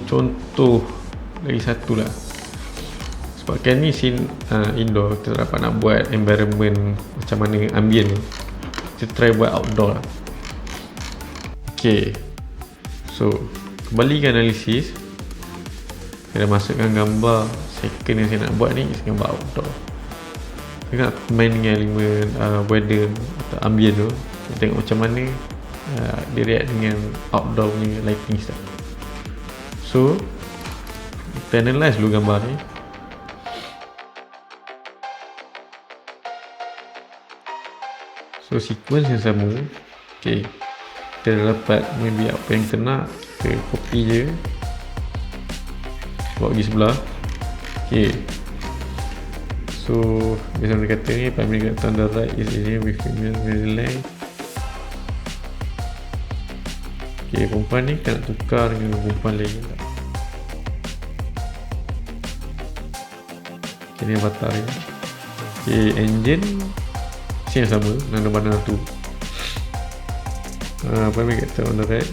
contoh lagi satu lah. Sebab kan ni scene indoor, kita tak dapat nak buat environment macam mana ambient ni. Kita try buat outdoor lah. Okay, so kembali ke analisis. Kita masukkan gambar second yang saya nak buat ni is gambar outdoor. Kita nak main dengan elemen weather atau ambient tu. Kita tengok macam mana dia react dengan outdoor punya lighting style. So kita analyse dulu gambar ni. So sequence yang sama. Okay, kita dah dapat maybe apa yang kita nak, kita copy je, bawa pergi sebelah. Okay, so biasa dia kata ni primary character on the right is easier with female very length. Okay, perempuan ni kita nak tukar dengan perempuan lain. Okay, ni avatar ni. Okay, engine yang sama, nada-nada tu. Primary character on the right.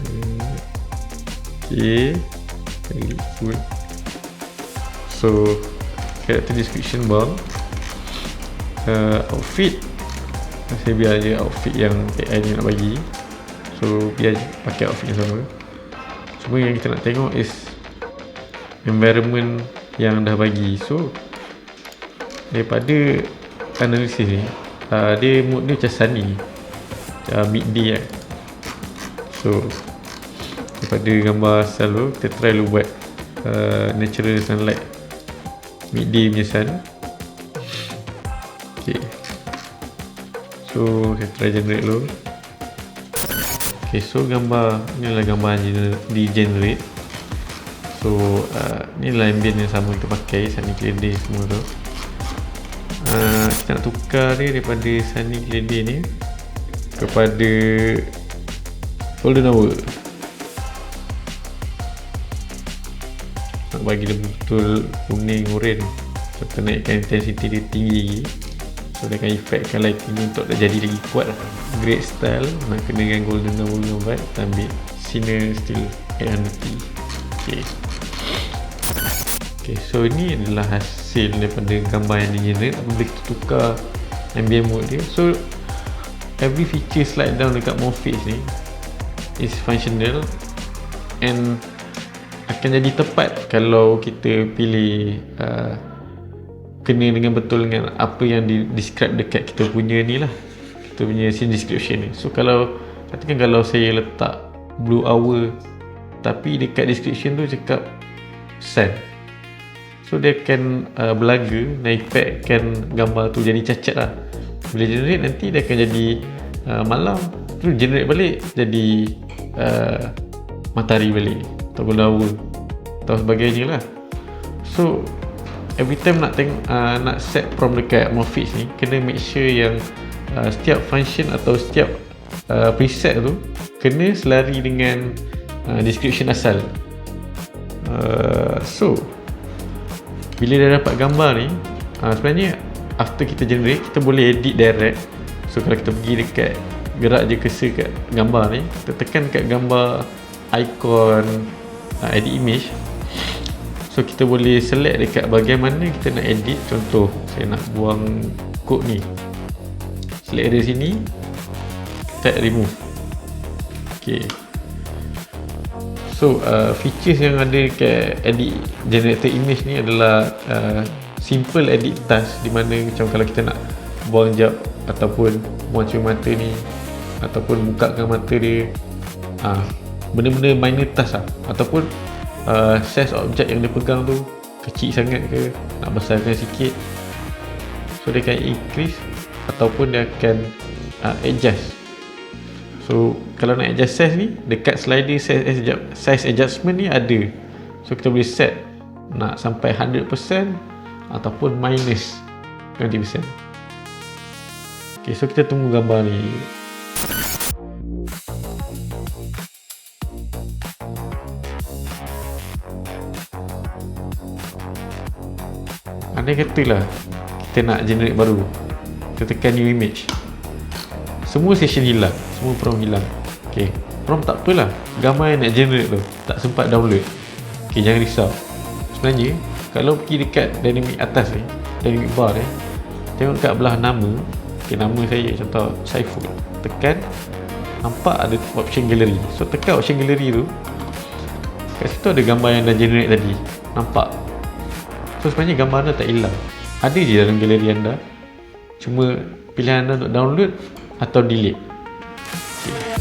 Okay, good. So character description bar, outfit, saya biar je outfit yang AI ni nak bagi. So biar pakai outfit yang sama. Cuma yang kita nak tengok is environment yang dah bagi. So daripada analisis ni, dia mood dia macam sunny, midday kan. So daripada gambar asal tu, kita try dulu buat natural sunlight, midday punya sun. Okay, so kita try generate dulu. Okay, so gambar ni adalah gambar di generate. So ni adalah ambient yang sama kita pakai, sunny clear day semua tu. Kita nak tukar dia daripada sunny clear day ni kepada golden hour. Nak bagi dia betul kuning oren, so kita naikkan intensity dia tinggi lagi. So dia akan efekkan lighting ni untuk jadi lagi kuat lah. Great style, nak kena dengan golden hour gambar. Kita ambil Cine Still 800T. Okay, so ini adalah hasil daripada gambar yang di-generate apabila kita tukar ambient mode dia. So every feature slide down dekat Morphix ni is functional and akan jadi tepat kalau kita pilih kena dengan betul dengan apa yang di-describe dekat kita punya ni lah, kita punya scene description ni. So kalau katakan kalau saya letak blue hour tapi dekat description tu cakap sun, so dia akan belaga dan efekkan gambar tu jadi cacat lah. Bila generate nanti dia akan jadi malam, terus generate balik jadi matahari balik atau hour atau sebagainya lah. So every time nak tengok nak set prompt dekat Morphix ni, kena make sure yang setiap function atau setiap preset tu kena selari dengan description asal. So bila dah dapat gambar ni, sebenarnya after kita generate, kita boleh edit direct. So kalau kita pergi dekat, gerak je cursor kat gambar ni, kita tekan kat gambar icon edit image. So kita boleh select dekat bahagian mana kita nak edit. Contoh saya nak buang kod ni, select dari sini, tag remove. Okay, so features yang ada dekat edit generator image ni adalah simple edit task, di mana macam kalau kita nak buang jap ataupun buang cermin mata ni, ataupun bukakan mata dia, benda-benda minor task lah. Ataupun size objek yang dia pegang tu kecil sangat ke, nak besarkan sikit. So dia akan increase ataupun dia akan adjust. So kalau nak adjust size ni, dekat slider size adjustment ni ada. So kita boleh set nak sampai 100% ataupun minus 20%. Okay, so kita tunggu gambar ni. Andai katalah kita nak generate baru, kita tekan new image, semua session hilang, semua prompt hilang. Okay, prompt tak apalah, gambar yang nak generate tu tak sempat download. Okay, jangan risau. Sebenarnya kalau pergi dekat dynamic atas ni, dynamic bar ni, tengok kat belah nama. Okay, nama saya contoh Saiful, tekan, nampak ada option gallery. So tekan option gallery tu, kat situ ada gambar yang dah generate tadi, nampak. So sebenarnya gambar anda tak hilang, ada je dalam galeri anda, cuma pilihan anda untuk download atau delete. Okay.